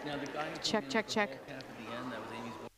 Now, the guy who Check, came in check, with the check. ball cap at the end, that was Amy's voice.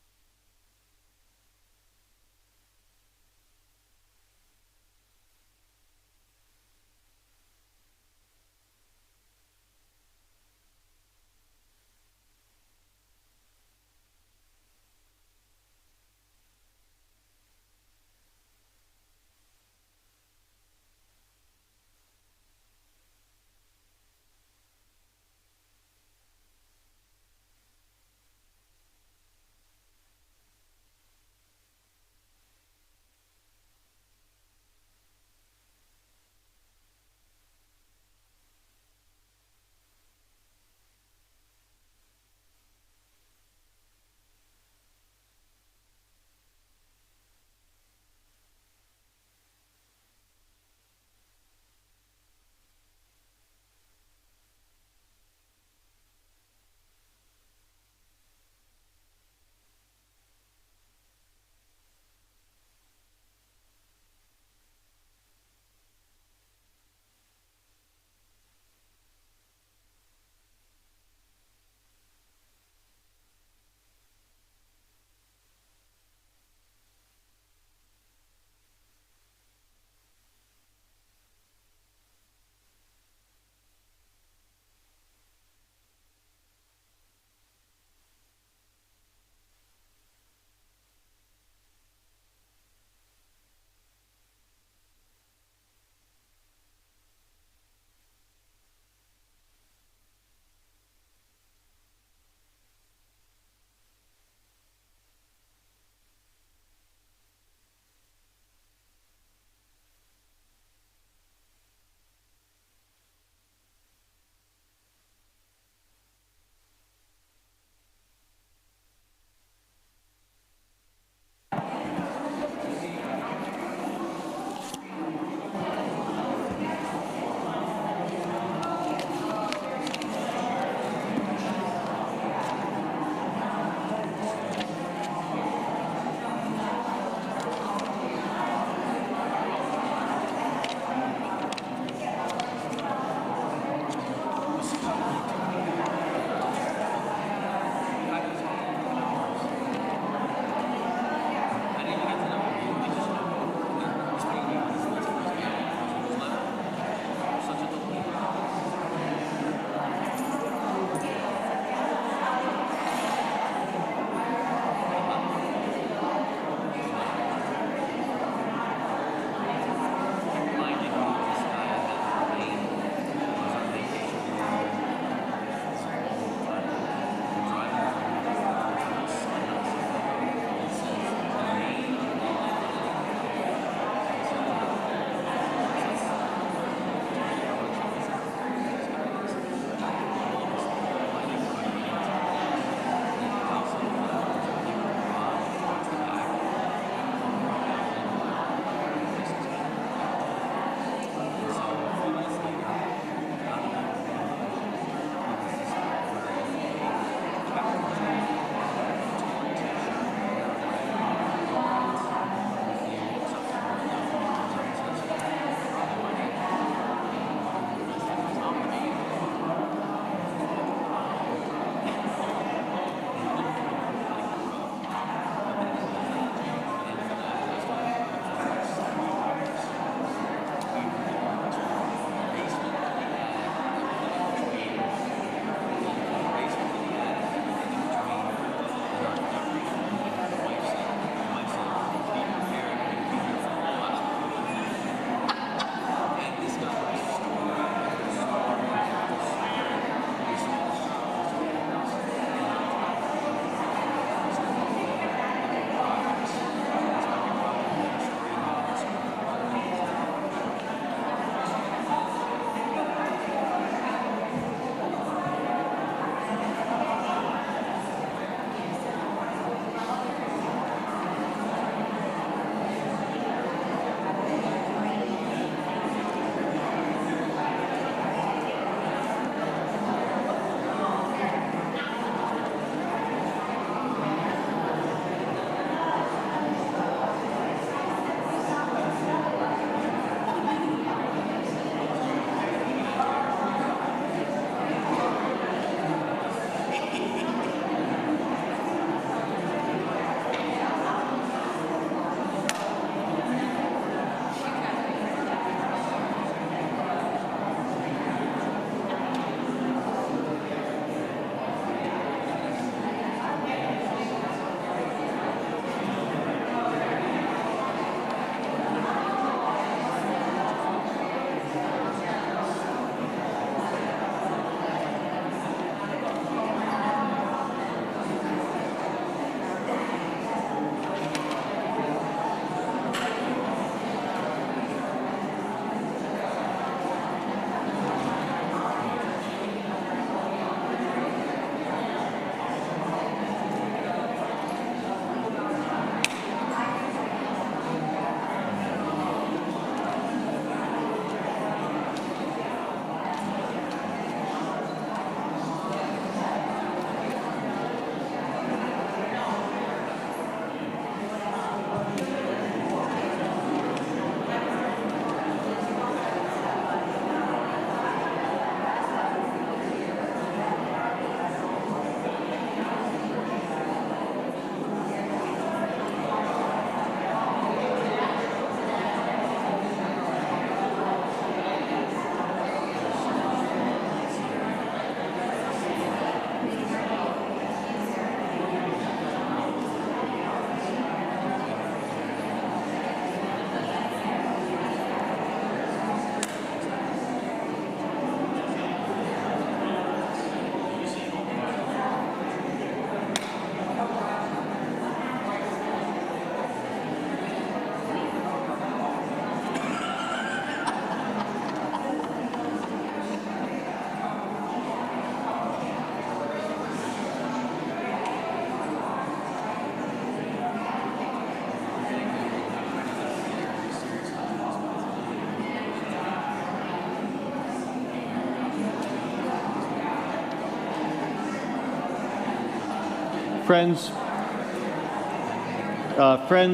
Friends,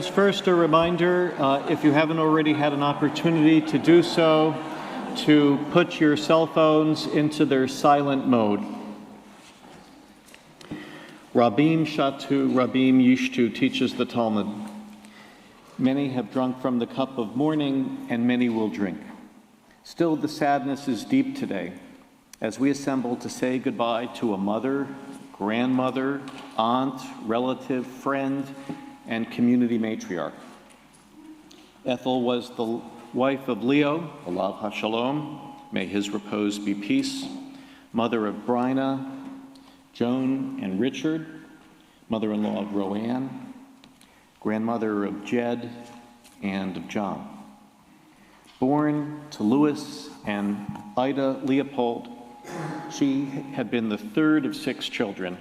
first a reminder, if you haven't already had an opportunity to do so, to put your cell phones into their silent mode. Rabim Shatu, Rabim Yishtu teaches the Talmud. Many have drunk from the cup of mourning, and many will drink. Still, the sadness is deep today as we assemble to say goodbye to a mother, grandmother, aunt, relative, friend, and community matriarch. Ethel was the wife of Leo, Alav HaShalom, may his repose be peace, mother of Bryna, Joan and Richard, mother-in-law of Roanne, grandmother of Jed and of John. Born to Louis and Ida Leopold, she had been the third of 6 children.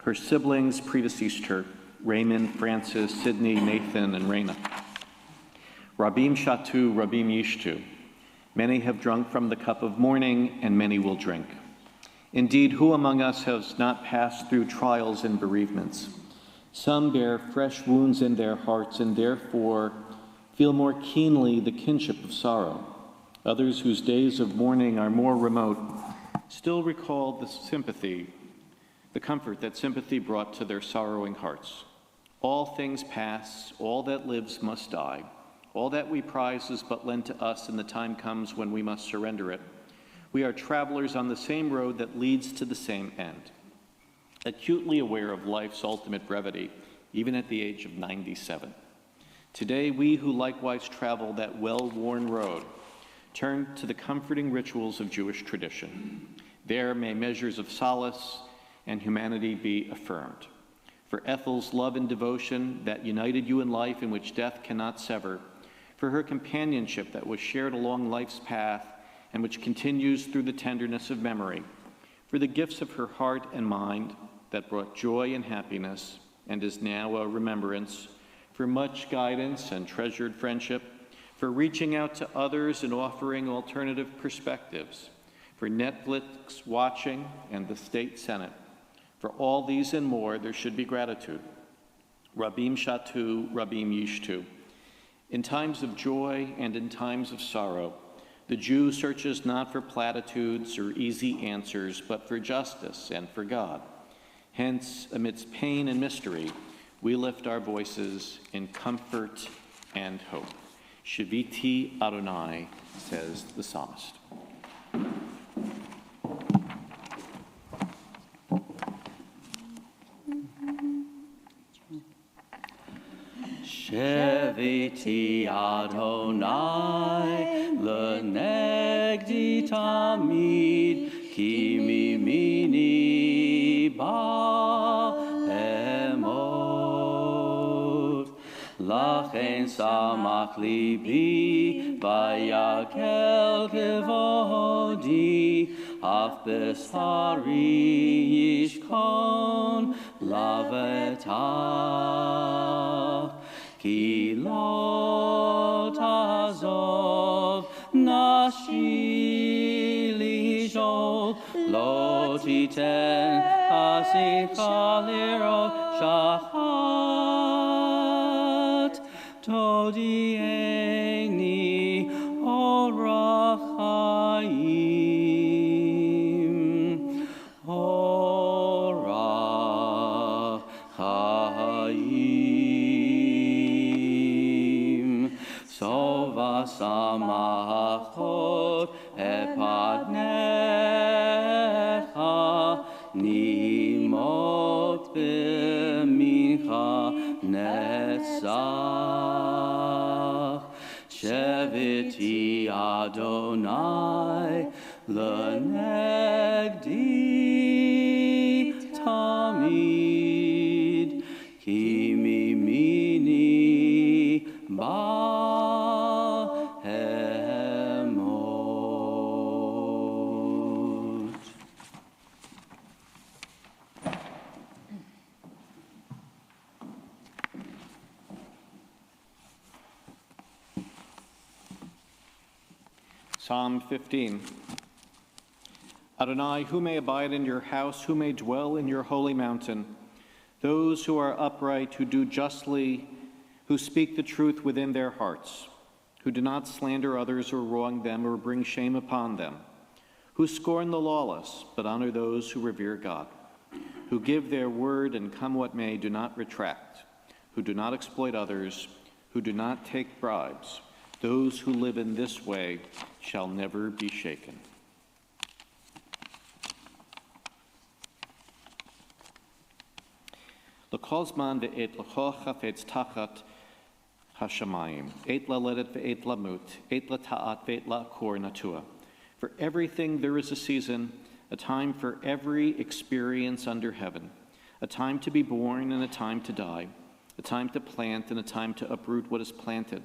Her siblings predeceased her: Raymond, Francis, Sidney, Nathan, and Raina. Rabim Shatu, Rabim Yishtu. Many have drunk from the cup of mourning, and many will drink. Indeed, who among us has not passed through trials and bereavements? Some bear fresh wounds in their hearts and therefore feel more keenly the kinship of sorrow. Others whose days of mourning are more remote still recall the sympathy, the comfort that sympathy brought to their sorrowing hearts. All things pass, all that lives must die. All that we prize is but lent to us, and the time comes when we must surrender it. We are travelers on the same road that leads to the same end. Acutely aware of life's ultimate brevity, even at the age of 97. Today, we who likewise travel that well-worn road turn to the comforting rituals of Jewish tradition. There may measures of solace and humanity be affirmed. For Ethel's love and devotion that united you in life in which death cannot sever, for her companionship that was shared along life's path and which continues through the tenderness of memory, for the gifts of her heart and mind that brought joy and happiness and is now a remembrance, for much guidance and treasured friendship, for reaching out to others and offering alternative perspectives, for Netflix watching and the state senate. For all these and more, there should be gratitude. Rabim Shatu, Rabim Yishtu. In times of joy and in times of sorrow, the Jew searches not for platitudes or easy answers, but for justice and for God. Hence, amidst pain and mystery, we lift our voices in comfort and hope. Shiviti Adonai, says the psalmist. Shiviti Adonai, lenegdi tamid, ki mimini ba'emot. Lachen samach libi, vayakel kevodi, af besari yishkon lavetach. Ki lo tazov nashi lishol, lo titen hasicha lero shachat, todieni orach chaim, orach chaim. Sova samachot epadnecha, nimot b'mincha netzach. Sheviti Adonai, lenegdi tamid, ki mimini ba'emot. Psalm 15. Adonai, who may abide in your house, who may dwell in your holy mountain? those who are upright, who do justly, who speak the truth within their hearts, who do not slander others or wrong them or bring shame upon them, who scorn the lawless but honor those who revere God, who give their word and come what may, do not retract, who do not exploit others, who do not take bribes. Those who live in this way shall never be shaken. L'kol zman ve'et l'kol chafetz tachat hashamayim, et laledet ve'et lamut, et lata'at ve'et la'kor natua. For everything there is a season, a time for every experience under heaven, a time to be born and a time to die, a time to plant and a time to uproot what is planted,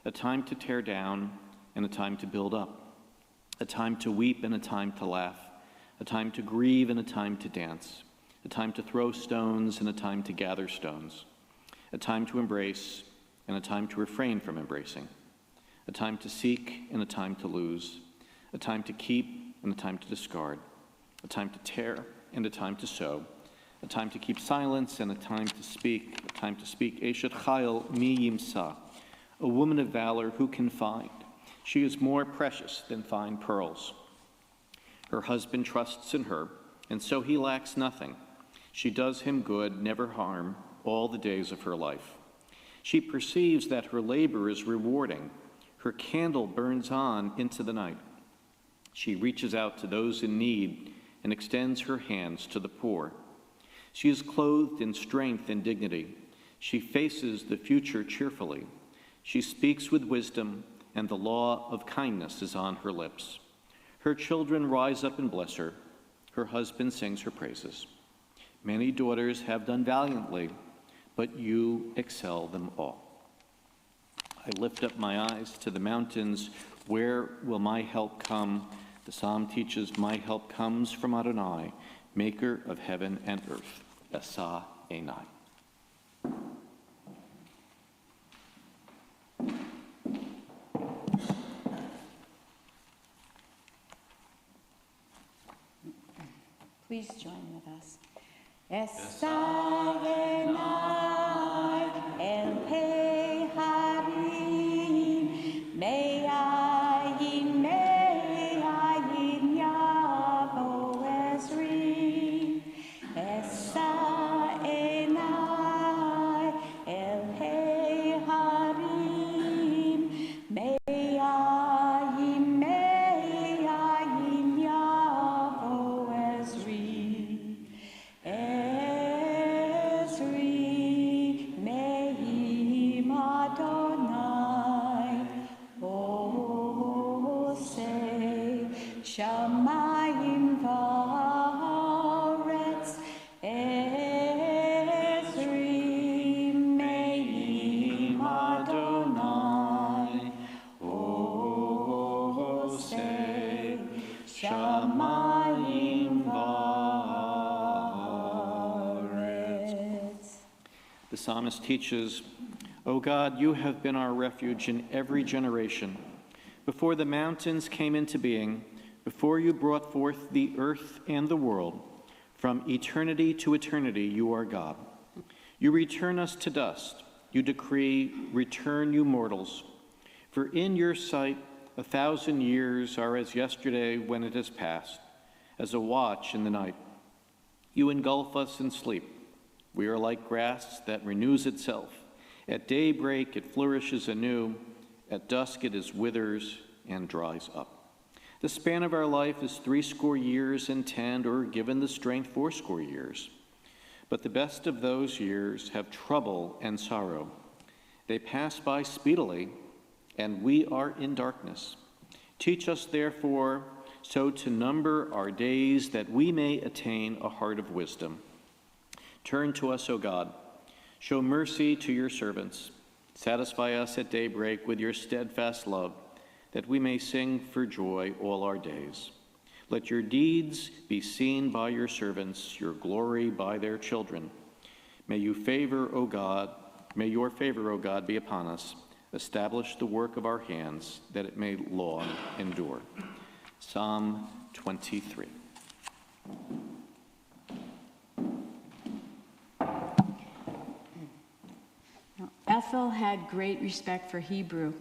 a time to tear down and a time to build up, a time to weep and a time to laugh, a time to grieve and a time to dance, a time to throw stones and a time to gather stones, a time to embrace and a time to refrain from embracing, a time to seek and a time to lose, a time to keep and a time to discard, a time to tear and a time to sow, a time to keep silence and a time to speak, a time to speak. Eshet chayil mi yimsa, a woman of valor who can find. She is more precious than fine pearls. Her husband trusts in her, and so he lacks nothing. She does him good, never harm, all the days of her life. She perceives that her labor is rewarding. Her candle burns on into the night. She reaches out to those in need and extends her hands to the poor. She is clothed in strength and dignity. She faces the future cheerfully. She speaks with wisdom, and the law of kindness is on her lips. Her children rise up and bless her. Her husband sings her praises. Many daughters have done valiantly, but you excel them all. I lift up my eyes to the mountains. Where will my help come? The psalm teaches, my help comes from Adonai, maker of heaven and earth. Asa Enai. Please join with us. Esa Enai El Pei Harim Me'ayin Yavo Ezri Esa Enai El Pei Harim Me'ayin Yavo Ezri Ezri Me'im Adonai Osei Shamayim Va'aretz Ezri Me'im Adonai Osei Shamayim Va'aretz. The psalmist teaches, O God, you have been our refuge in every generation. Before the mountains came into being, before you brought forth the earth and the world, from eternity to eternity you are God. You return us to dust. You decree, return you mortals. For in your sight 1,000 years are as yesterday when it has passed, as a watch in the night. You engulf us in sleep. We are like grass that renews itself. At daybreak it flourishes anew. At dusk it withers and dries up. The span of our life is 80 years and 10, or given the strength 80 years. But the best of those years have trouble and sorrow. They pass by speedily, and we are in darkness. Teach us, therefore, so to number our days that we may attain a heart of wisdom. Turn to us, O God. Show mercy to your servants. Satisfy us at daybreak with your steadfast love, that we may sing for joy all our days. Let your deeds be seen by your servants, your glory by their children. May your favor, O God, be upon us. Establish the work of our hands, that it may long endure. Psalm 23. Ethel had great respect for Hebrew,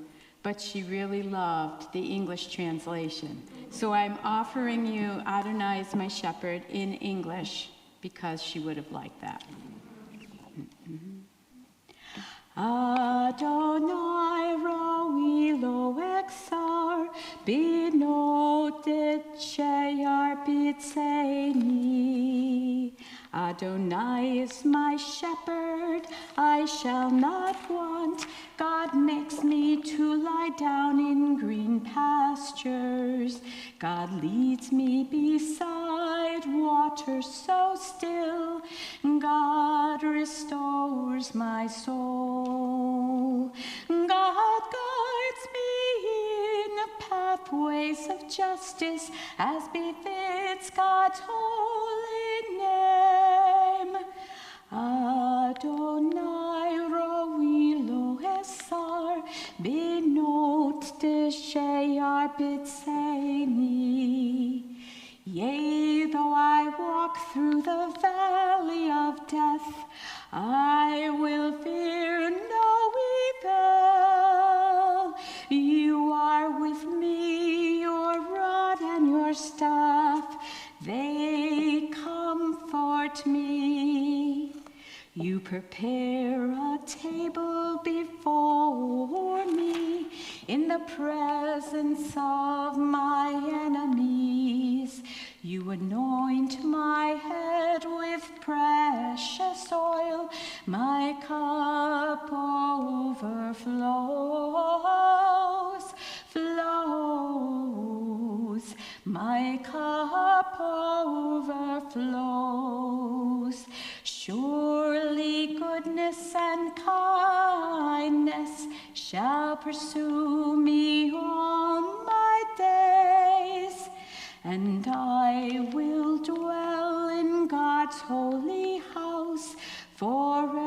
but she really loved the English translation. So I'm offering you Adonai is my shepherd in English because she would have liked that. Adonai roi lo exar binotet sheyar bitseni. Adonai is my shepherd, I shall not want. God makes me to lie down in green pastures. God leads me beside waters so still. God restores my soul. God guides me in pathways of justice as befits God's holy name. Adonai roi lo esar binot de sheyar bitseni. Yea, though I walk through the valley of death, I will fear no evil. You are with me, your rod and your staff, they comfort me. You prepare a table before me in the presence of my enemies. You anoint my head with precious oil. My cup overflows, flows. My cup overflows. Surely goodness and kindness shall pursue me all my days, and I will dwell in God's holy house forever,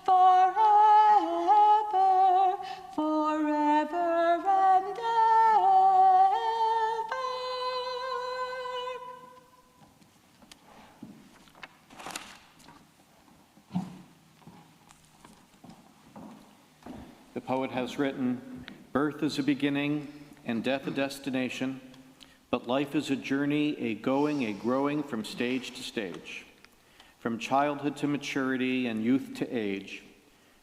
forever, forever and ever. The poet has written, "Birth is a beginning and death a destination, but life is a journey, a going, a growing from stage to stage, from childhood to maturity and youth to age,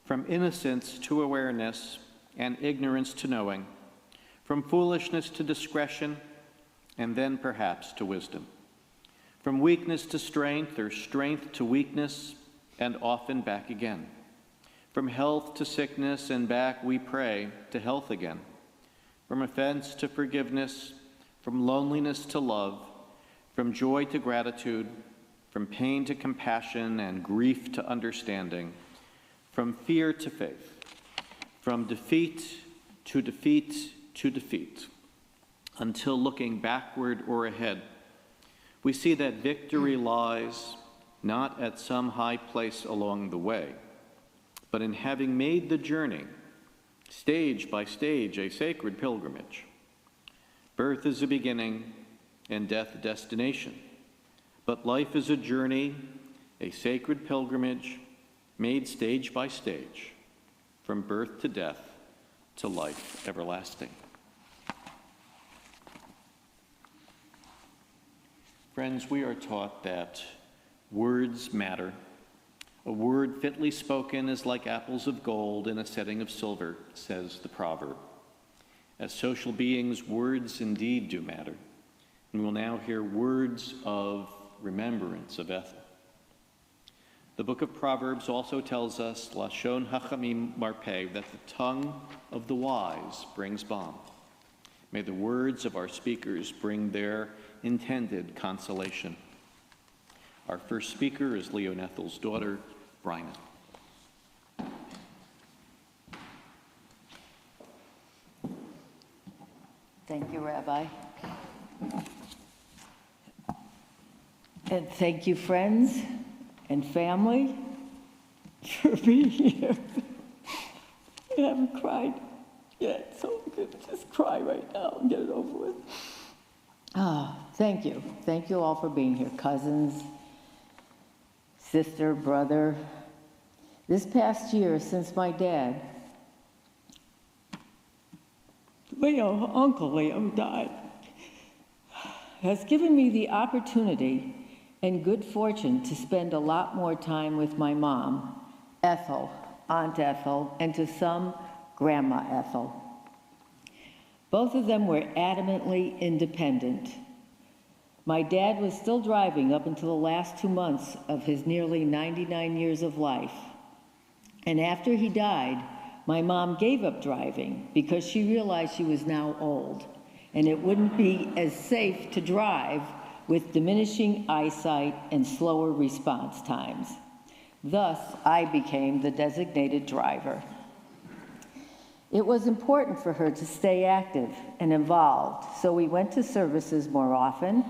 from innocence to awareness and ignorance to knowing, from foolishness to discretion and then perhaps to wisdom, from weakness to strength or strength to weakness and often back again. From health to sickness and back, we pray, to health again. From offense to forgiveness, from loneliness to love, from joy to gratitude, from pain to compassion and grief to understanding, from fear to faith, from defeat to defeat to defeat, until looking backward or ahead, we see that victory lies not at some high place along the way, but in having made the journey, stage by stage, a sacred pilgrimage. Birth is a beginning and death a destination, but life is a journey, a sacred pilgrimage, made stage by stage, from birth to death to life everlasting." Friends, we are taught that words matter. A word fitly spoken is like apples of gold in a setting of silver, says the proverb. As social beings, words indeed do matter. And we'll now hear words of remembrance of Ethel. The book of Proverbs also tells us, Lashon hachamim marpeh, that the tongue of the wise brings balm. May the words of our speakers bring their intended consolation. Our first speaker is Leo and Ethel's daughter, Bryna. Thank you, Rabbi. And thank you, friends and family, for being here. I haven't cried yet, so I'm going to just cry right now and get it over with. Thank you. Thank you all for being here. Cousins, sister, brother, This past year, since my dad, Uncle Leo died, has given me the opportunity and good fortune to spend a lot more time with my mom, Ethel, Aunt Ethel, and to some, Grandma Ethel. Both of them were adamantly independent. My dad was still driving up until the last 2 months of his nearly 99 years of life. And after he died, my mom gave up driving because she realized she was now old and it wouldn't be as safe to drive with diminishing eyesight and slower response times. Thus, I became the designated driver. It was important for her to stay active and involved, so we went to services more often,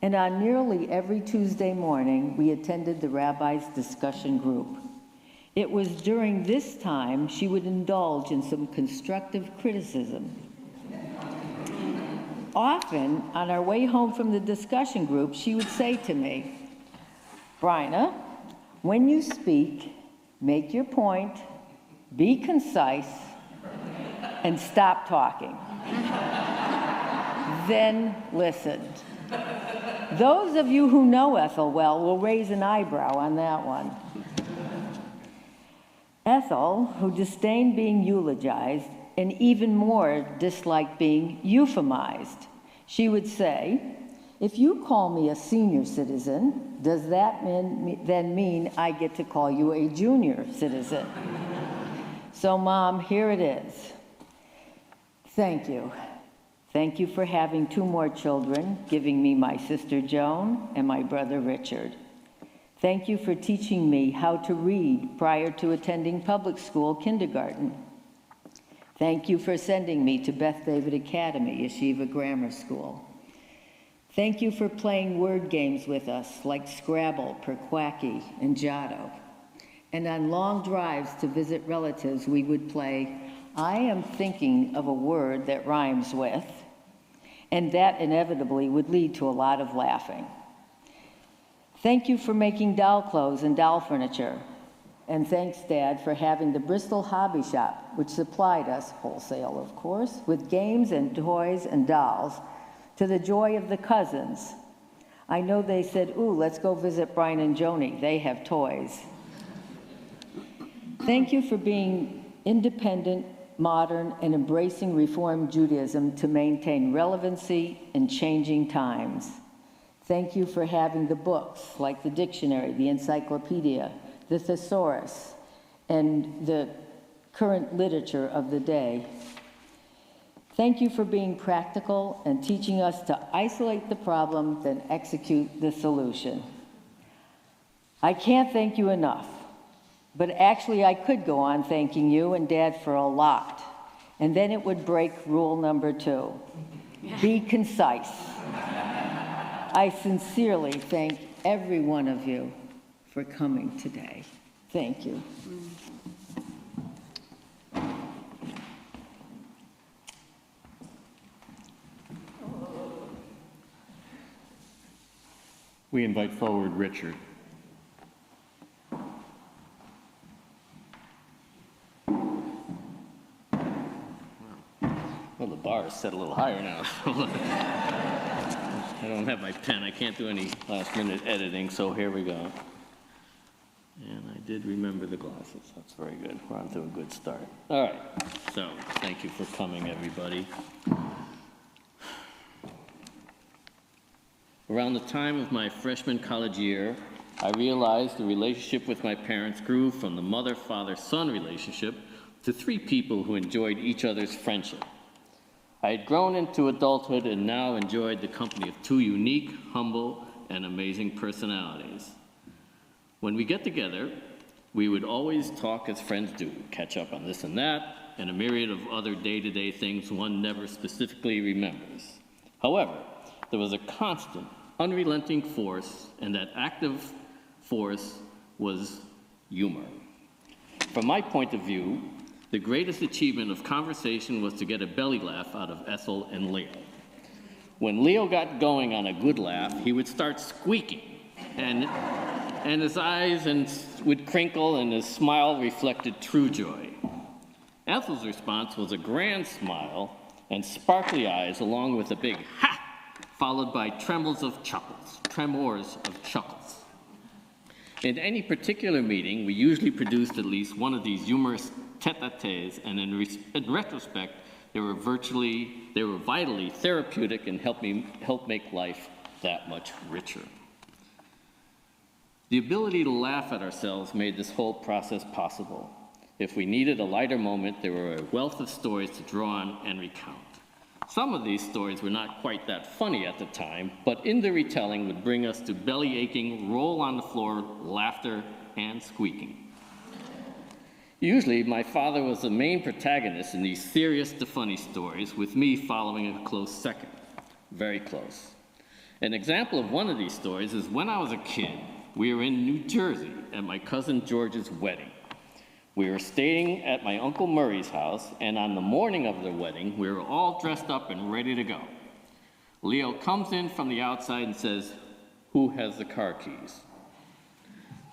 and on nearly every Tuesday morning, we attended the rabbi's discussion group. It was during this time she would indulge in some constructive criticism. Often, on our way home from the discussion group, she would say to me, "Bryna, when you speak, make your point, be concise, and stop talking. Then listen." Those of you who know Ethel well will raise an eyebrow on that one. Ethel, who disdained being eulogized and even more disliked being euphemized, she would say, "If you call me a senior citizen, does that then mean I get to call you a junior citizen?" So, Mom, here it is. Thank you. Thank you for having 2 more children, giving me my sister Joan and my brother Richard. Thank you for teaching me how to read prior to attending public school kindergarten. Thank you for sending me to Beth David Academy, Yeshiva Grammar School. Thank you for playing word games with us like Scrabble, Perquacky, and Giotto. And on long drives to visit relatives, we would play, "I am thinking of a word that rhymes with," and that inevitably would lead to a lot of laughing. Thank you for making doll clothes and doll furniture. And thanks, Dad, for having the Bristol Hobby Shop, which supplied us, wholesale of course, with games and toys and dolls, to the joy of the cousins. I know they said, "Ooh, let's go visit Brian and Joni. They have toys." Thank you for being independent, modern, and embracing Reform Judaism to maintain relevancy in changing times. Thank you for having the books like the dictionary, the encyclopedia, the thesaurus, and the current literature of the day. Thank you for being practical and teaching us to isolate the problem, then execute the solution. I can't thank you enough, but actually I could go on thanking you and Dad for a lot, and then it would break rule number 2. Be concise. I sincerely thank every one of you for coming today. Thank you. We invite forward Richard. Well, the bar is set a little higher now. I don't have my pen. I can't do any last-minute editing, so here we go. And I did remember the glasses. That's very good. We're on to a good start. All right. So thank you for coming, everybody. Around the time of my freshman college year, I realized the relationship with my parents grew from the mother-father-son relationship to 3 people who enjoyed each other's friendship. I had grown into adulthood and now enjoyed the company of 2 unique, humble, and amazing personalities. When we get together, we would always talk as friends do, catch up on this and that, and a myriad of other day-to-day things one never specifically remembers. However, there was a constant, unrelenting force, and that active force was humor. From my point of view, the greatest achievement of conversation was to get a belly laugh out of Ethel and Leo. When Leo got going on a good laugh, he would start squeaking, and and his eyes would crinkle and his smile reflected true joy. Ethel's response was a grand smile and sparkly eyes along with a big ha, followed by tremors of chuckles. In any particular meeting, we usually produced at least one of these humorous tete-a-tetes, and in retrospect, they were vitally therapeutic and helped make life that much richer. The ability to laugh at ourselves made this whole process possible. If we needed a lighter moment, there were a wealth of stories to draw on and recount. Some of these stories were not quite that funny at the time, but in the retelling would bring us to belly-aching, roll-on-the-floor laughter and squeaking. Usually, my father was the main protagonist in these serious to funny stories, with me following a close second, very close. An example of one of these stories is when I was a kid, we were in New Jersey at my cousin George's wedding. We were staying at my Uncle Murray's house, and on the morning of the wedding, we were all dressed up and ready to go. Leo comes in from the outside and says, "Who has the car keys?"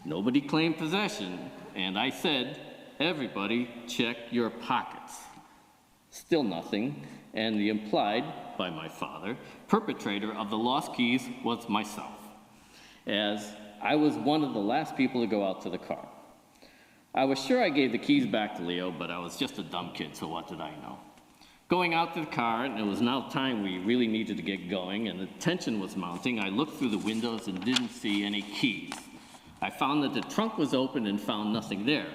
Nobody claimed possession, and I said, "Everybody check your pockets." Still nothing, and the implied, by my father, perpetrator of the lost keys was myself, as I was one of the last people to go out to the car. I was sure I gave the keys back to Leo, but I was just a dumb kid, so what did I know? Going out to the car, and it was now time we really needed to get going, and the tension was mounting, I looked through the windows and didn't see any keys. I found that the trunk was open and found nothing there.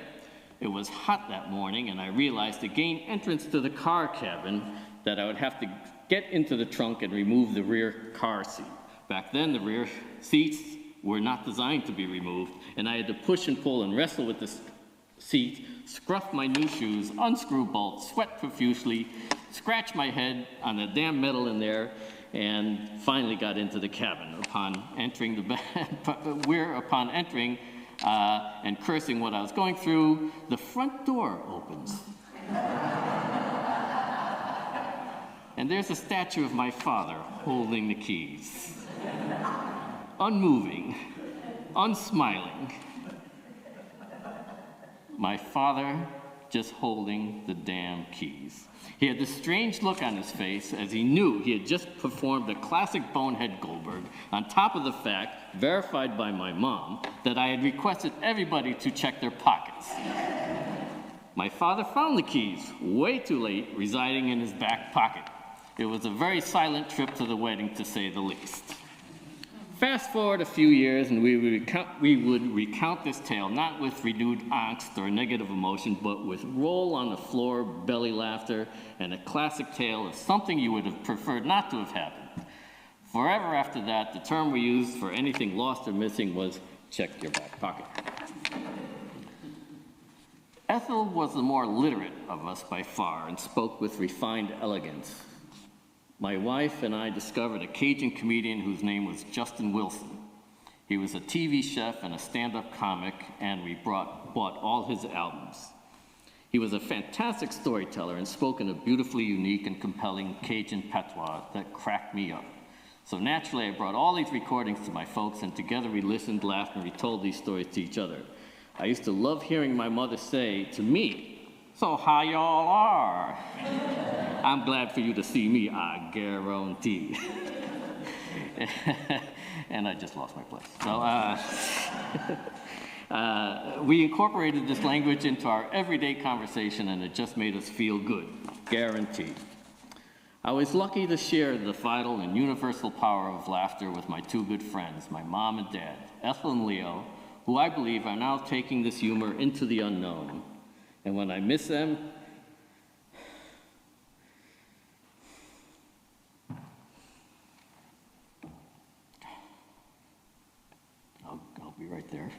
It was hot that morning, and I realized to gain entrance to the car cabin that I would have to get into the trunk and remove the rear car seat. Back then, the rear seats were not designed to be removed, and I had to push and pull and wrestle with the seat, scruff my new shoes, unscrew bolts, sweat profusely, scratch my head on the damn metal in there, and finally got into the cabin. Upon entering and cursing what I was going through, the front door opens. And there's a statue of my father holding the keys. Unmoving, unsmiling. My father just holding the damn keys. He had this strange look on his face as he knew he had just performed a classic bonehead Goldberg, on top of the fact, verified by my mom, that I had requested everybody to check their pockets. My father found the keys, way too late, residing in his back pocket. It was a very silent trip to the wedding, to say the least. Fast forward a few years, and we would recount this tale not with renewed angst or negative emotion, but with roll-on-the-floor belly laughter and a classic tale of something you would have preferred not to have happened. Forever after that, the term we used for anything lost or missing was check your back pocket. Ethel was the more literate of us by far and spoke with refined elegance. My wife and I discovered a Cajun comedian whose name was Justin Wilson. He was a TV chef and a stand-up comic, and we bought all his albums. He was a fantastic storyteller and spoke in a beautifully unique and compelling Cajun patois that cracked me up. So naturally, I brought all these recordings to my folks, and together we listened, laughed, and retold these stories to each other. I used to love hearing my mother say to me, "So how y'all are? I'm glad for you to see me, I guarantee." And I just lost my place. So we incorporated this language into our everyday conversation, and it just made us feel good, guaranteed. I was lucky to share the vital and universal power of laughter with my two good friends, my mom and dad, Ethel and Leo, who I believe are now taking this humor into the unknown. And when I miss them, I'll be right there,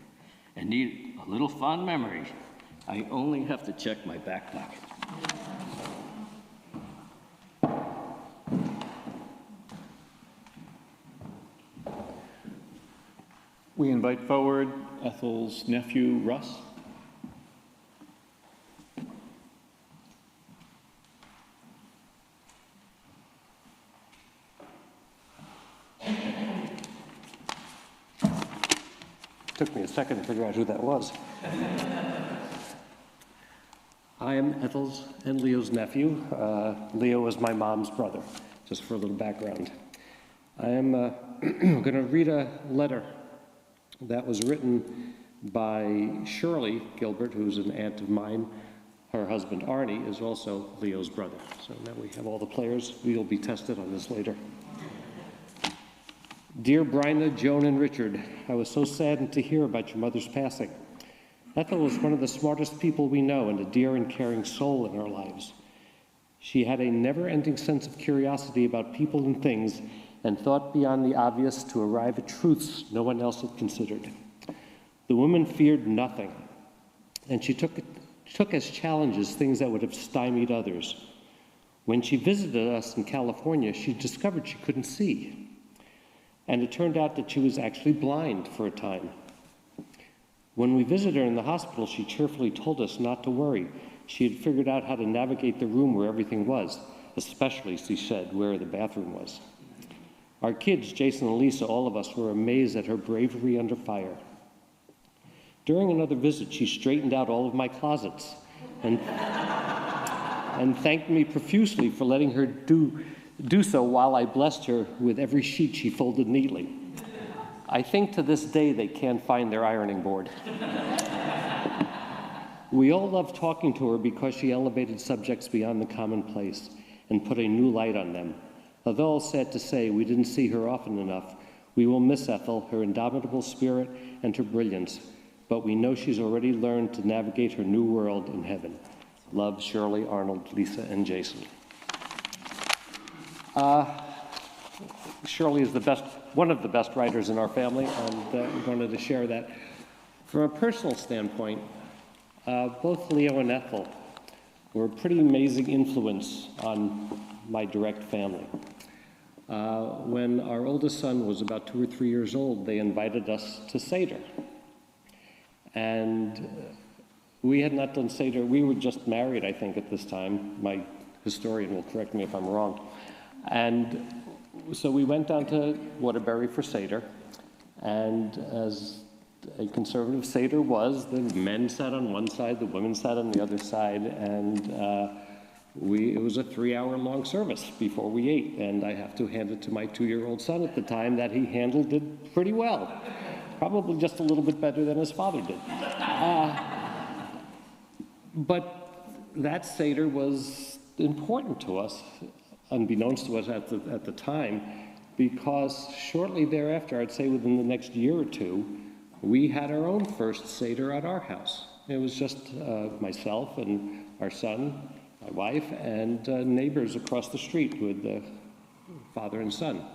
and need a little fond memory, I only have to check my back pocket. We invite forward Ethel's nephew, Russ. Took me a second to figure out who that was. I am Ethel's and Leo's nephew. Leo is my mom's brother, just for a little background. I am going to read a letter that was written by Shirley Gilbert, who's an aunt of mine. Her husband, Arnie, is also Leo's brother. So now we have all the players. We will be tested on this later. Dear Bryna, Joan, and Richard, I was so saddened to hear about your mother's passing. Ethel was one of the smartest people we know and a dear and caring soul in our lives. She had a never-ending sense of curiosity about people and things and thought beyond the obvious to arrive at truths no one else had considered. The woman feared nothing, and she took as challenges things that would have stymied others. When she visited us in California, she discovered she couldn't see. And it turned out that she was actually blind for a time. When we visited her in the hospital, she cheerfully told us not to worry. She had figured out how to navigate the room where everything was, especially, she said, where the bathroom was. Our kids, Jason and Lisa, all of us were amazed at her bravery under fire. During another visit, she straightened out all of my closets and thanked me profusely for letting her do so while I blessed her with every sheet she folded neatly. I think to this day they can't find their ironing board. We all loved talking to her because she elevated subjects beyond the commonplace and put a new light on them. Although, sad to say, we didn't see her often enough, we will miss Ethel, her indomitable spirit, and her brilliance, but we know she's already learned to navigate her new world in heaven. Love, Shirley, Arnold, Lisa, and Jason. Shirley is one of the best writers in our family, and we wanted to share that. From a personal standpoint, both Leo and Ethel were a pretty amazing influence on my direct family. When our oldest son was about 2 or 3 years old, they invited us to Seder. And we had not done Seder. We were just married, I think, at this time. My historian will correct me if I'm wrong. And so we went down to Waterbury for Seder. And as a conservative Seder was, the men sat on one side, the women sat on the other side, and it was a 3-hour-long service before we ate. And I have to hand it to my 2-year-old son at the time that he handled it pretty well. Probably just a little bit better than his father did. But that Seder was important to us, unbeknownst to us at the time, because shortly thereafter, I'd say within the next year or two, we had our own first Seder at our house. It was just myself and our son, my wife, and neighbors across the street with the father and son.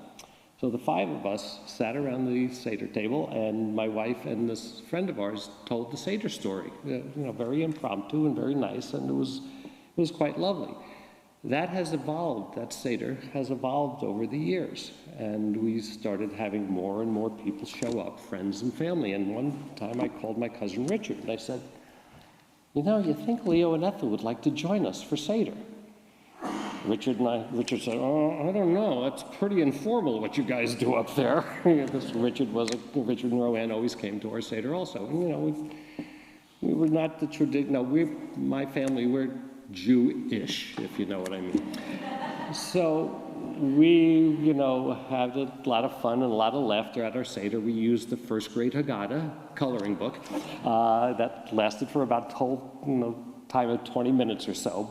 So the 5 of us sat around the Seder table, and my wife and this friend of ours told the Seder story. Very impromptu and very nice, and it was quite lovely. That has evolved, that Seder has evolved over the years, and we started having more and more people show up, friends and family. And one time I called my cousin Richard, and I said, you think Leo and Ethel would like to join us for Seder? Richard said, I don't know, that's pretty informal what you guys do up there. Because Richard and Roanne always came to our Seder also. And, we were not the tradition, my family, we're Jewish, if you know what I mean. So we, had a lot of fun and a lot of laughter at our Seder. We used the first grade Haggadah coloring book that lasted for about the whole time of 20 minutes or so.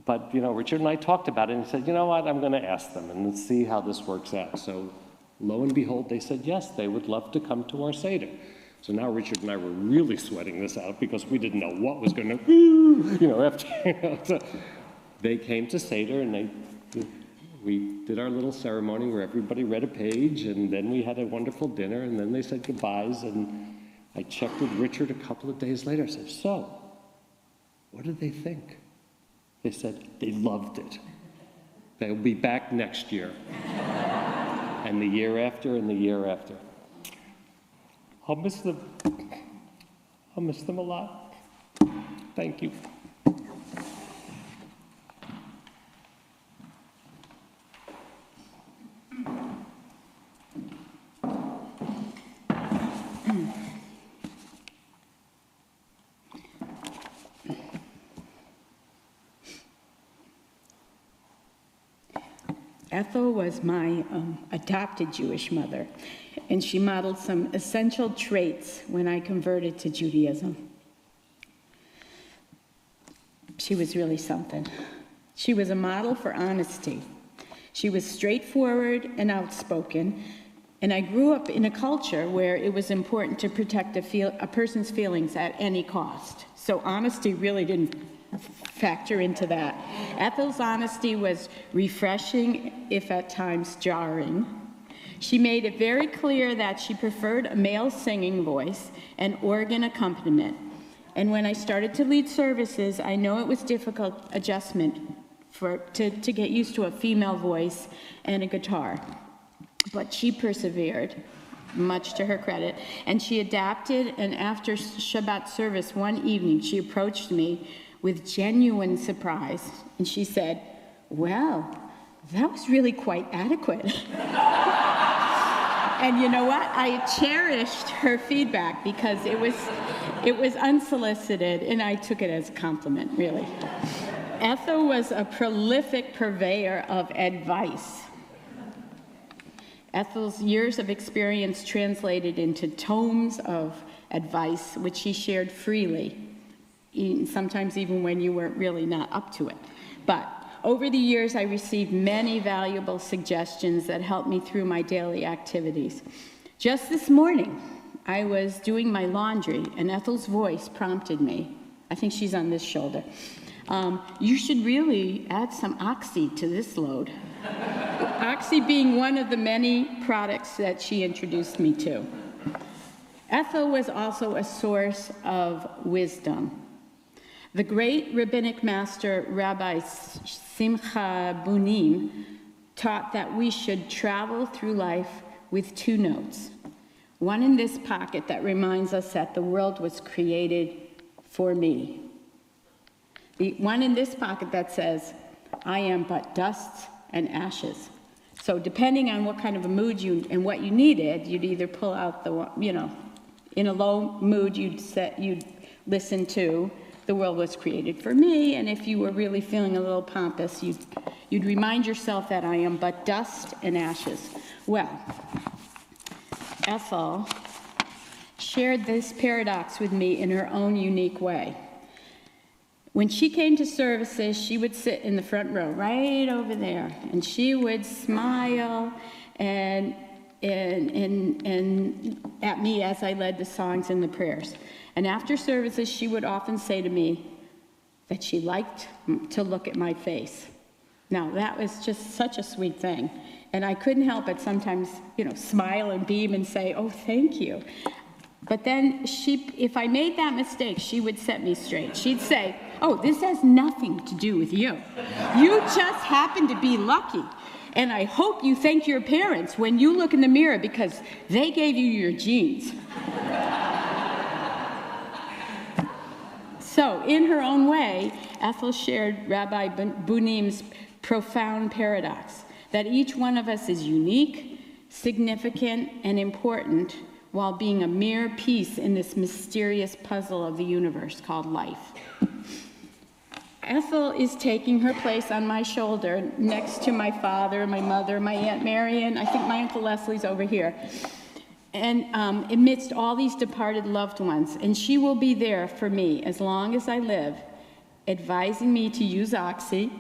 But, Richard and I talked about it and said, I'm going to ask them and see how this works out. So lo and behold, they said yes, they would love to come to our Seder. So now Richard and I were really sweating this out because we didn't know what was going to, after, so they came to Seder, and we did our little ceremony where everybody read a page, and then we had a wonderful dinner, and then they said goodbyes, and I checked with Richard a couple of days later. I said, so, what did they think? They said they loved it. They'll be back next year, and the year after, and the year after. I'll miss them. I'll miss them a lot. Thank you. Ethel was my adopted Jewish mother, and she modeled some essential traits when I converted to Judaism. She was really something. She was a model for honesty. She was straightforward and outspoken, and I grew up in a culture where it was important to protect a person's feelings at any cost. So honesty really didn't factor into that. Ethel's honesty was refreshing, if at times jarring. She made it very clear that she preferred a male singing voice and organ accompaniment. And when I started to lead services, I know it was difficult adjustment to get used to a female voice and a guitar. But she persevered, much to her credit, and she adapted, and after Shabbat service one evening, she approached me with genuine surprise, and she said, "Well, that was really quite adequate." And you know what? I cherished her feedback because it was unsolicited, and I took it as a compliment, really. Ethel was a prolific purveyor of advice. Ethel's years of experience translated into tomes of advice, which she shared freely, sometimes even when you weren't really not up to it. But over the years, I received many valuable suggestions that helped me through my daily activities. Just this morning, I was doing my laundry, and Ethel's voice prompted me. I think she's on this shoulder. You should really add some Oxy to this load. Oxy being one of the many products that she introduced me to. Ethel was also a source of wisdom. The great rabbinic master, Rabbi Simcha Bunim, taught that we should travel through life with two notes. One in this pocket that reminds us that the world was created for me. The one in this pocket that says, I am but dust and ashes. So depending on what kind of a mood and what you needed, you'd either pull out in a low mood, you'd listen to The World Was Created for Me, and if you were really feeling a little pompous, you'd remind yourself that I am but dust and ashes. Well, Ethel shared this paradox with me in her own unique way. When she came to services, she would sit in the front row, right over there, and she would smile and at me as I led the songs and the prayers. And after services, she would often say to me that she liked to look at my face. Now, that was just such a sweet thing. And I couldn't help but sometimes, smile and beam and say, oh, thank you. But then if I made that mistake, she would set me straight. She'd say, oh, this has nothing to do with you. You just happen to be lucky. And I hope you thank your parents when you look in the mirror because they gave you your genes. So, in her own way, Ethel shared Rabbi Bunim's profound paradox, that each one of us is unique, significant, and important, while being a mere piece in this mysterious puzzle of the universe called life. Ethel is taking her place on my shoulder next to my father, my mother, my Aunt Marion. I think my Uncle Leslie's over here. And amidst all these departed loved ones. And she will be there for me as long as I live, advising me to use Oxy,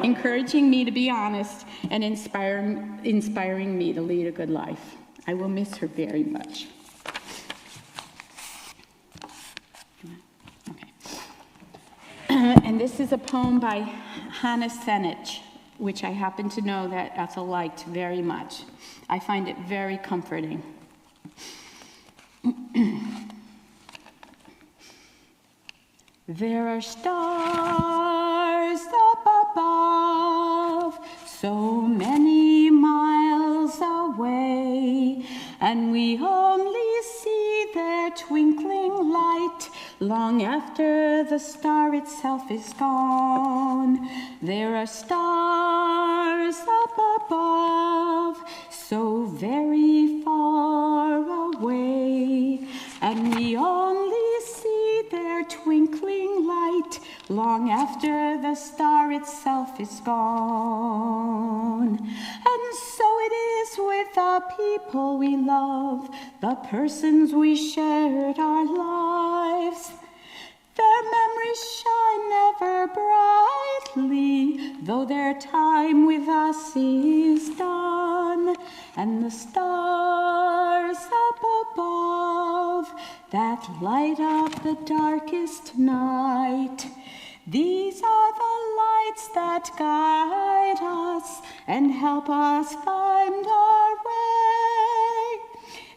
encouraging me to be honest, and inspiring me to lead a good life. I will miss her very much. Okay. And this is a poem by Hannah Senich, which I happen to know that Ethel liked very much. I find it very comforting. There are stars up above, so many miles away, and we only see their twinkling light long after the star itself is gone. There are stars up above, so very far away, and we only see their your twinkling light, long after the star itself is gone. And so it is with the people we love, the persons we shared our lives. Their memories shine ever brightly, though their time with us is done. And the stars up above that light up the darkest night, these are the lights that guide us and help us find our way.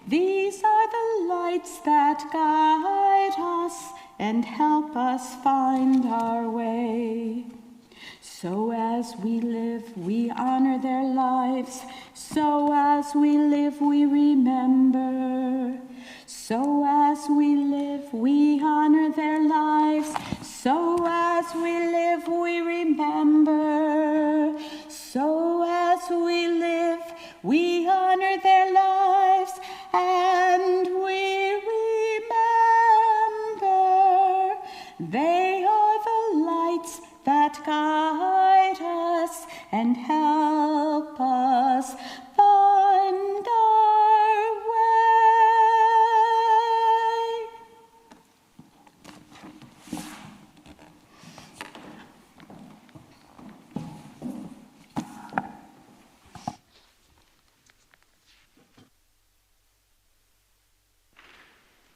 These are the lights that guide us and help us find our way. So as we live, we honor their lives. So as we live, we remember. So as we live, we honor their lives. So as we live, we remember. So as we live, we honor their lives, and we remember. They are the lights that guide us and help us find our way.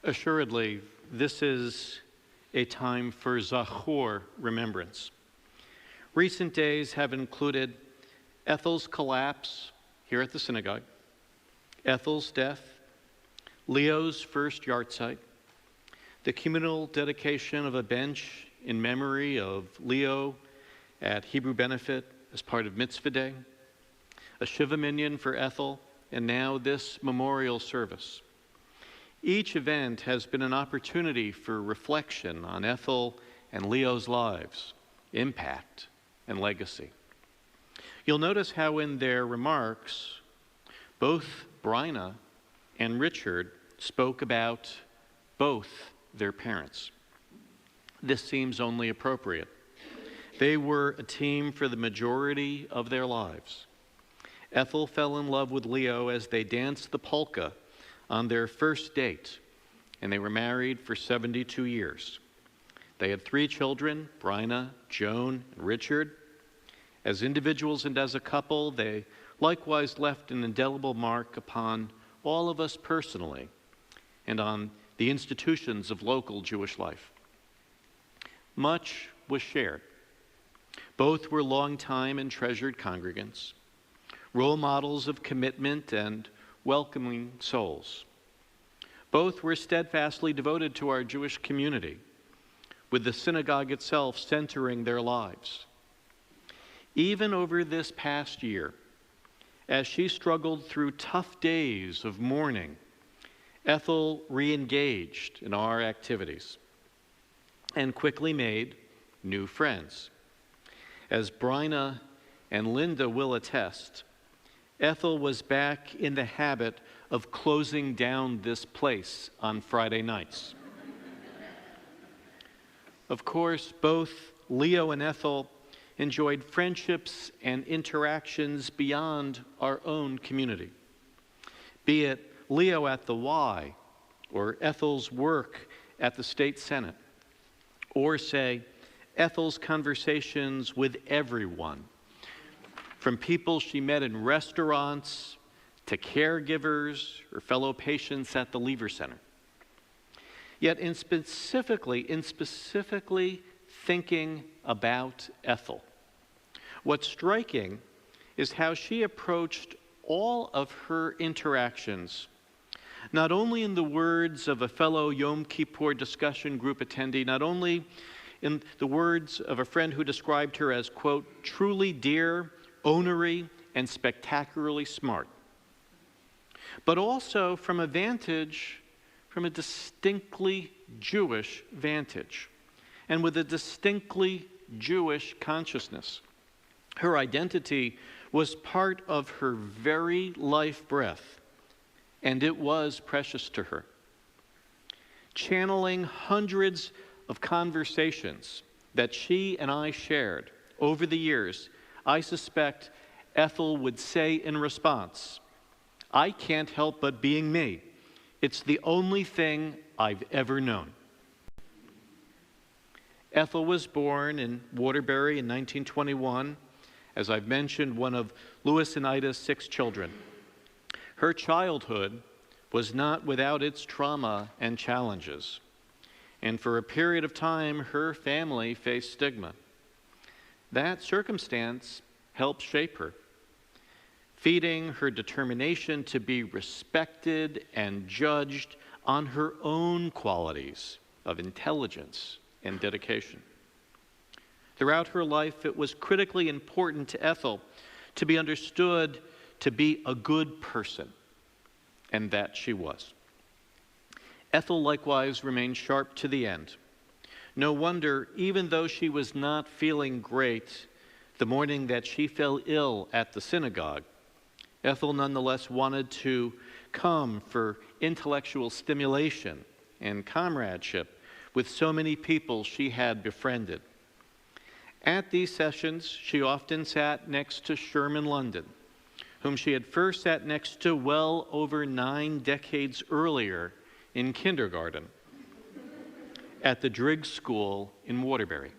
Assuredly, this is a time for Zachor remembrance. Recent days have included Ethel's collapse here at the synagogue, Ethel's death, Leo's first yahrzeit, the communal dedication of a bench in memory of Leo at Hebrew Benefit as part of Mitzvah Day, a Shiva Minyan for Ethel, and now this memorial service. Each event has been an opportunity for reflection on Ethel and Leo's lives, impact, and legacy. You'll notice how in their remarks, both Bryna and Richard spoke about both their parents. This seems only appropriate. They were a team for the majority of their lives. Ethel fell in love with Leo as they danced the polka on their first date, and they were married for 72 years. They had 3 children, Bryna, Joan, and Richard. As individuals and as a couple, they likewise left an indelible mark upon all of us personally and on the institutions of local Jewish life. Much was shared. Both were longtime and treasured congregants, role models of commitment and welcoming souls. Both were steadfastly devoted to our Jewish community, with the synagogue itself centering their lives. Even over this past year, as she struggled through tough days of mourning, Ethel re-engaged in our activities and quickly made new friends. As Bryna and Linda will attest, Ethel was back in the habit of closing down this place on Friday nights. Of course, both Leo and Ethel enjoyed friendships and interactions beyond our own community. Be it Leo at the Y, or Ethel's work at the State Senate, or say, Ethel's conversations with everyone, from people she met in restaurants to caregivers or fellow patients at the Lever Center. Yet in specifically thinking about Ethel, what's striking is how she approached all of her interactions, not only in the words of a fellow Yom Kippur discussion group attendee, not only in the words of a friend who described her as, quote, truly dear, ornery, and spectacularly smart, but also from a distinctly Jewish vantage, and with a distinctly Jewish consciousness. Her identity was part of her very life breath, and it was precious to her. Channeling hundreds of conversations that she and I shared over the years, I suspect Ethel would say in response, "I can't help but being me. It's the only thing I've ever known." Ethel was born in Waterbury in 1921, as I've mentioned, one of Louis and Ida's 6 children. Her childhood was not without its trauma and challenges, and for a period of time, her family faced stigma. That circumstance helped shape her, feeding her determination to be respected and judged on her own qualities of intelligence and dedication. Throughout her life, it was critically important to Ethel to be understood to be a good person, and that she was. Ethel likewise remained sharp to the end. No wonder, even though she was not feeling great the morning that she fell ill at the synagogue, Ethel nonetheless wanted to come for intellectual stimulation and comradeship with so many people she had befriended. At these sessions, she often sat next to Sherman London, whom she had first sat next to well over 9 decades earlier in kindergarten at the Driggs School in Waterbury.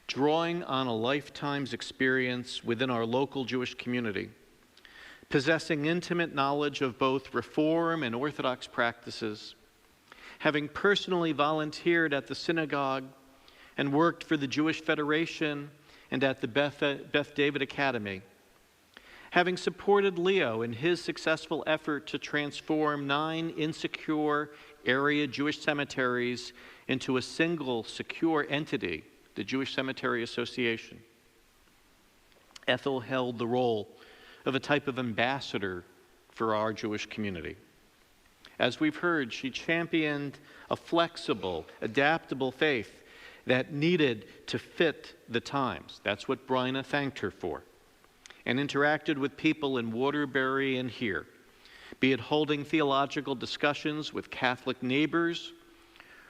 Drawing on a lifetime's experience within our local Jewish community, possessing intimate knowledge of both Reform and Orthodox practices, having personally volunteered at the synagogue and worked for the Jewish Federation and at the Beth David Academy, having supported Leo in his successful effort to transform 9 insecure area Jewish cemeteries into a single secure entity, the Jewish Cemetery Association. Ethel held the role of a type of ambassador for our Jewish community. As we've heard, she championed a flexible, adaptable faith that needed to fit the times. That's what Bryna thanked her for. And interacted with people in Waterbury and here, be it holding theological discussions with Catholic neighbors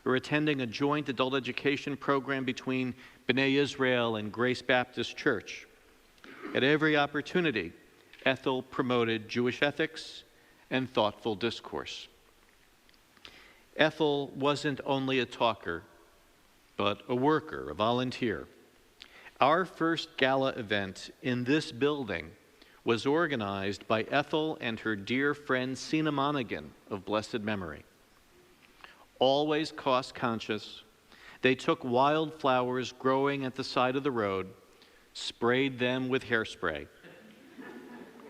or attending a joint adult education program between B'nai Israel and Grace Baptist Church. At every opportunity, Ethel promoted Jewish ethics and thoughtful discourse. Ethel wasn't only a talker, but a worker, a volunteer. Our first gala event in this building was organized by Ethel and her dear friend Sina Monaghan of blessed memory. Always cost-conscious, they took wildflowers growing at the side of the road, sprayed them with hairspray,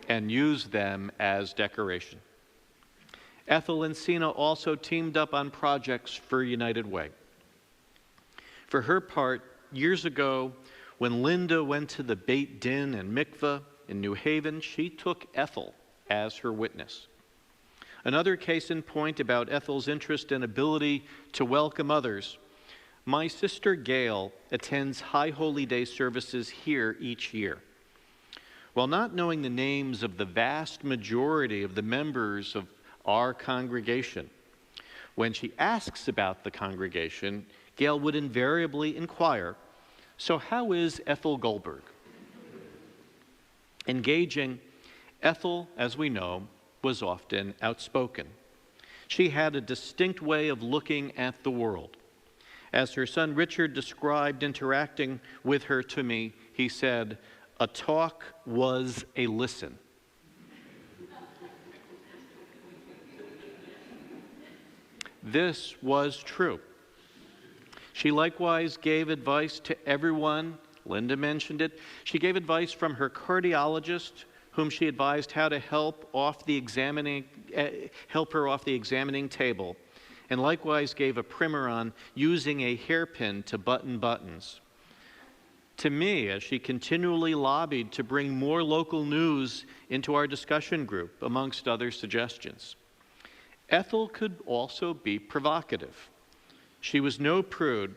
and used them as decoration. Ethel and Sina also teamed up on projects for United Way. For her part, years ago, when Linda went to the Beit Din and Mikveh in New Haven, she took Ethel as her witness. Another case in point about Ethel's interest and ability to welcome others, my sister Gail attends High Holy Day services here each year. While not knowing the names of the vast majority of the members of our congregation, when she asks about the congregation, Gail would invariably inquire, "So how is Ethel Goldberg?" Engaging, Ethel, as we know, was often outspoken. She had a distinct way of looking at the world. As her son Richard described interacting with her to me, he said, "A talk was a listen." This was true. She likewise gave advice to everyone. Linda mentioned it. She gave advice from her cardiologist, whom she advised how to help her off the examining table, and likewise gave a primer on using a hairpin to button buttons. To me, as she continually lobbied to bring more local news into our discussion group, amongst other suggestions. Ethel could also be provocative. She was no prude,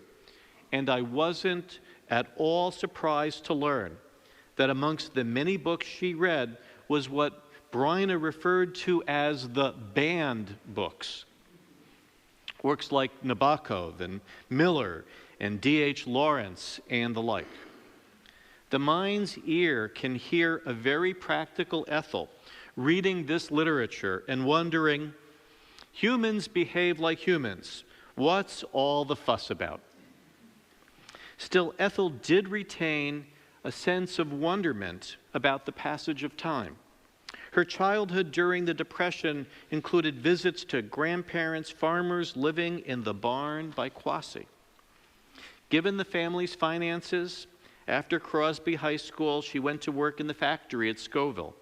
and I wasn't at all surprised to learn that amongst the many books she read was what Bryna referred to as the banned books. works like Nabokov and Miller and D.H. Lawrence and the like. The mind's ear can hear a very practical Ethel reading this literature and wondering, humans behave like humans. What's all the fuss about? Still, Ethel did retain a sense of wonderment about the passage of time. Her childhood during the Depression included visits to grandparents, farmers living in the barn by Quasi. Given the family's finances, after Crosby High School, she went to work in the factory at Scoville,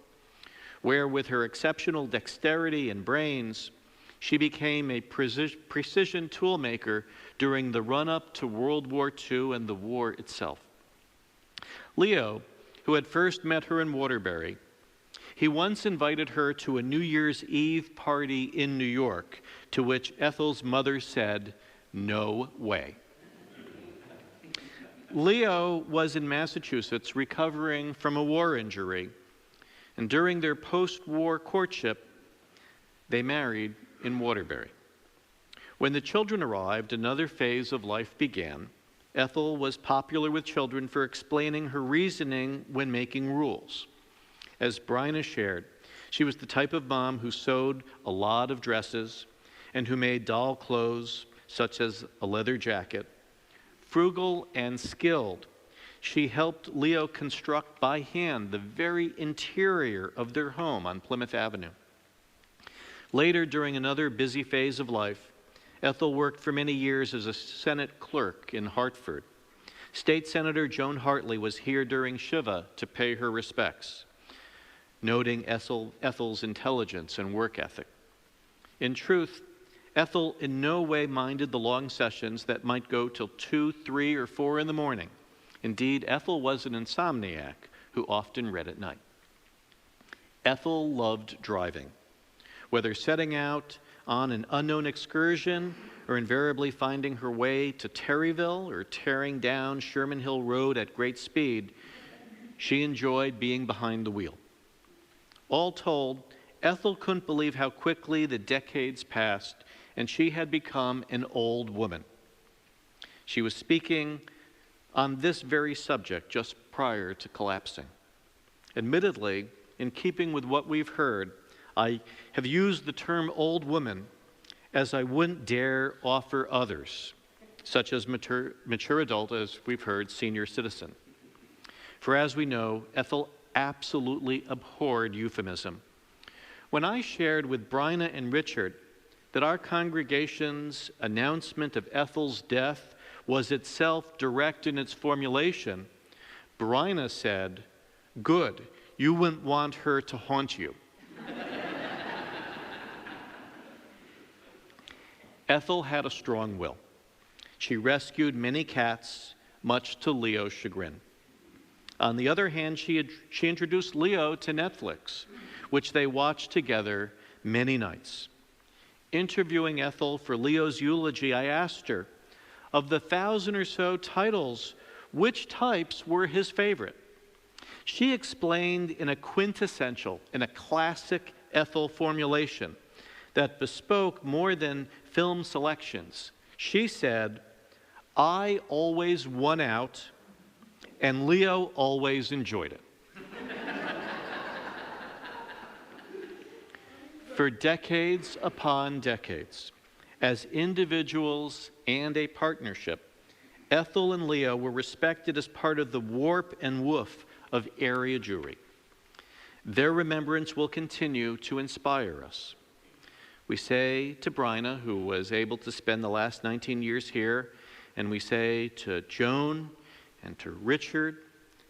where with her exceptional dexterity and brains, she became a precision toolmaker during the run-up to World War II and the war itself. Leo, who had first met her in Waterbury, he once invited her to a New Year's Eve party in New York, to which Ethel's mother said, "No way." Leo was in Massachusetts recovering from a war injury, and during their post-war courtship, they married in Waterbury. When the children arrived, another phase of life began. Ethel was popular with children for explaining her reasoning when making rules. As Bryna shared, she was the type of mom who sewed a lot of dresses and who made doll clothes, such as a leather jacket. Frugal and skilled, she helped Leo construct by hand the very interior of their home on Plymouth Avenue. Later, during another busy phase of life, Ethel worked for many years as a Senate clerk in Hartford. State Senator Joan Hartley was here during Shiva to pay her respects, noting Ethel's intelligence and work ethic. In truth, Ethel in no way minded the long sessions that might go till 2, 3, or 4 in the morning. Indeed, Ethel was an insomniac who often read at night. Ethel loved driving. Whether setting out on an unknown excursion or invariably finding her way to Terryville or tearing down Sherman Hill Road at great speed, she enjoyed being behind the wheel. All told, Ethel couldn't believe how quickly the decades passed and she had become an old woman. She was speaking on this very subject just prior to collapsing. Admittedly, in keeping with what we've heard, I have used the term old woman as I wouldn't dare offer others, such as mature adult, as we've heard, senior citizen. For as we know, Ethel absolutely abhorred euphemism. When I shared with Bryna and Richard that our congregation's announcement of Ethel's death was itself direct in its formulation, Bryna said, "Good, you wouldn't want her to haunt you." Ethel had a strong will. She rescued many cats, much to Leo's chagrin. On the other hand, she introduced Leo to Netflix, which they watched together many nights. Interviewing Ethel for Leo's eulogy, I asked her, of the 1,000 or so titles, which types were his favorite? She explained in a quintessential, in a classic Ethel formulation that bespoke more than film selections. She said, "I always won out, and Leo always enjoyed it." For decades upon decades, as individuals and a partnership, Ethel and Leo were respected as part of the warp and woof of area Jewry. Their remembrance will continue to inspire us. We say to Bryna, who was able to spend the last 19 years here, and we say to Joan, and to Richard,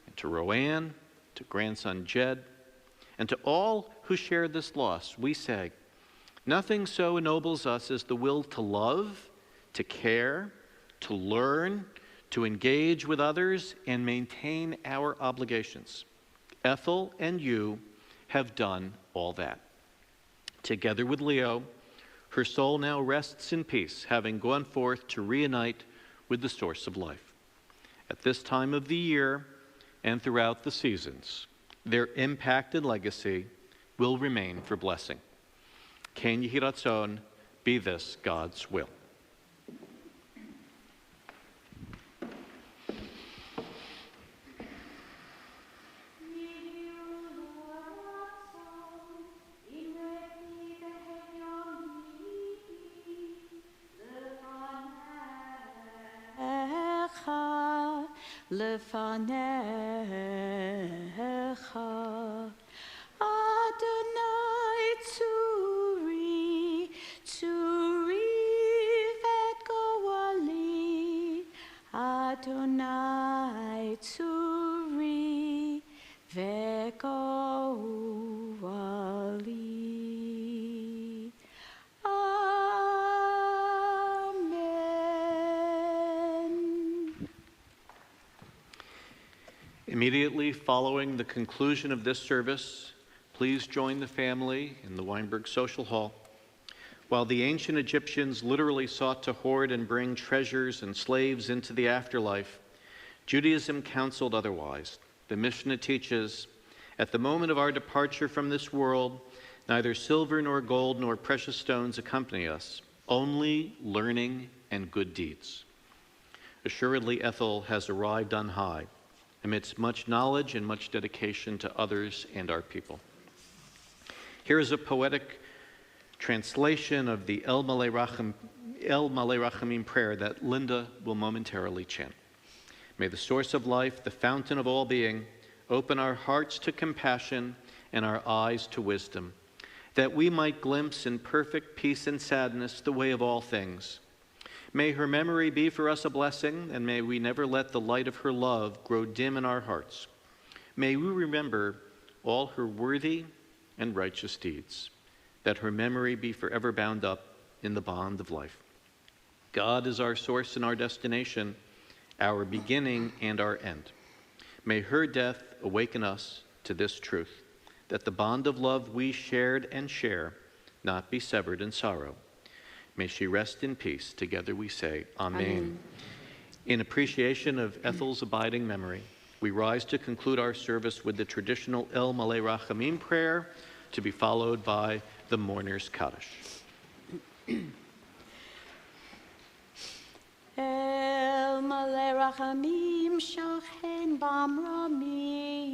and to Roanne, to grandson Jed, and to all who share this loss, we say, nothing so ennobles us as the will to love, to care, to learn, to engage with others, and maintain our obligations. Ethel and you have done all that. Together with Leo, her soul now rests in peace, having gone forth to reunite with the source of life. At this time of the year and throughout the seasons, their impact and legacy will remain for blessing. Ken Yehi Ratzon, be this God's will. lefanecha. Adonai tzuri vet goali. Adonai tzuri vet goali. Amen. Immediately following the conclusion of this service, please join the family in the Weinberg Social Hall. While the ancient Egyptians literally sought to hoard and bring treasures and slaves into the afterlife, Judaism counseled otherwise. The Mishnah teaches, at the moment of our departure from this world, neither silver nor gold nor precious stones accompany us, only learning and good deeds. Assuredly, Ethel has arrived on high, amidst much knowledge and much dedication to others and our people. Here is a poetic translation of the El Malei Rachamim prayer that Linda will momentarily chant. May the source of life, the fountain of all being, open our hearts to compassion and our eyes to wisdom, that we might glimpse in perfect peace and sadness the way of all things. May her memory be for us a blessing, and may we never let the light of her love grow dim in our hearts. May we remember all her worthy and righteous deeds, that her memory be forever bound up in the bond of life. God is our source and our destination, our beginning and our end. May her death awaken us to this truth, that the bond of love we shared and share not be severed in sorrow. May she rest in peace. Together we say, Amen. Amen. In appreciation of Ethel's abiding memory, we rise to conclude our service with the traditional El Malei Rachamim prayer, to be followed by the mourner's Kaddish. El Malei Rachamim shochen bamramim,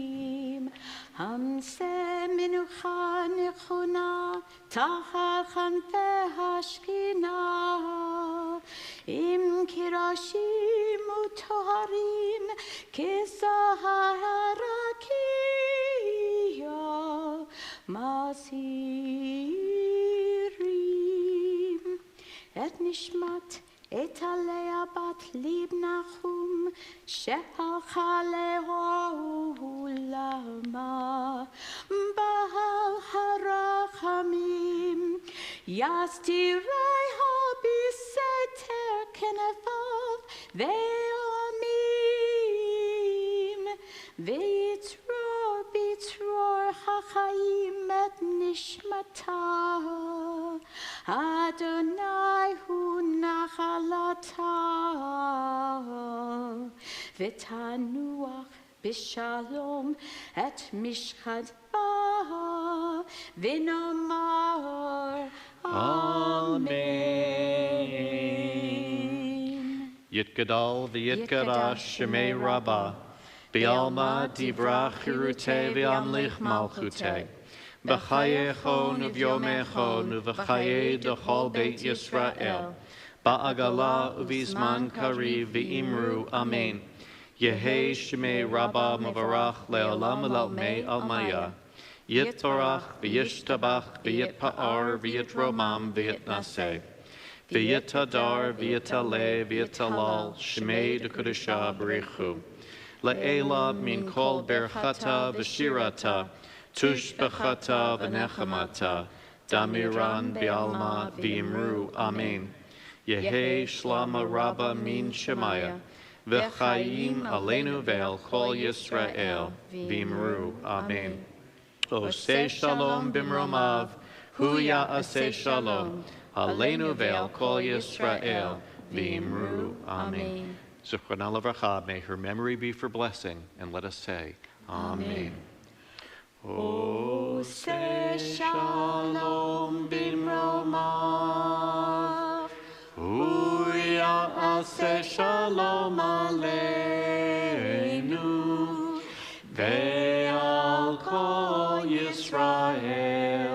Hamse menucha nechuna tachar chanpe hashkina, im kirashim utoharim kesahar harakia masirim et nishmat את עליה בת ליב נחום, שהלכה לעולמה, בעל הרחמים, יסתיריה בסתר כנפיו ועולמים, ויצרור בצרור החיים את נשמתה. Adonai hu nachalata, v'tanuach b'shalom et mishchata, v'nomar Amen. Yitgadal v'yitgadash shemei rabbah, b'alma divrach chirutei v'amlich malchutei. B'chayechon uv'yomechon uv'chayei d'chol beit Yisrael, ba'agala uv'izman kariv v'imru amen. Yehei shemei rabbah mavarach le'olam l'almei almaya. Yitbarach v'yishtabach v'yitpa'ar v'yitromam v'yitnaseh. V'yitadar v'yitaleh v'yitalal shemei d'kudusha b'richu. Le'ela min kol berchata v'shirata. Tushbechata v'nechamata, damiran bialma v'imru, amen. Yehei shlama rabba min shemaya, v'chayim aleinu ve'al kol Yisrael, v'imru, amen. Oseh shalom b'mromav, hu ya'aseh shalom, aleinu ve'al kol Yisrael, v'imru, amen. Zichronah levracha, may her memory be for blessing, and let us say, Amen. Oseh shalom b'mromav, hu ya'aseh shalom aleinu, ve'al kol Yisrael,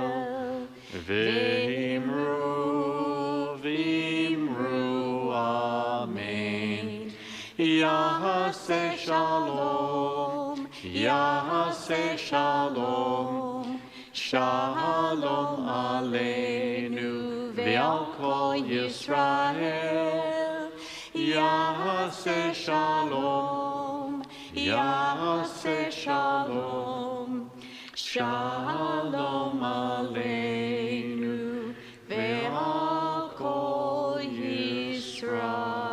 v'imru, amen. Yaseh Shalom, Yaseh Shalom, Shalom Aleinu ve'al kol Yisrael. Yaseh Shalom, Yaseh Shalom, Shalom Aleinu ve'al kol Yisrael.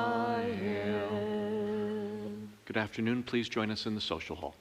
Good afternoon. Please join us in the social hall.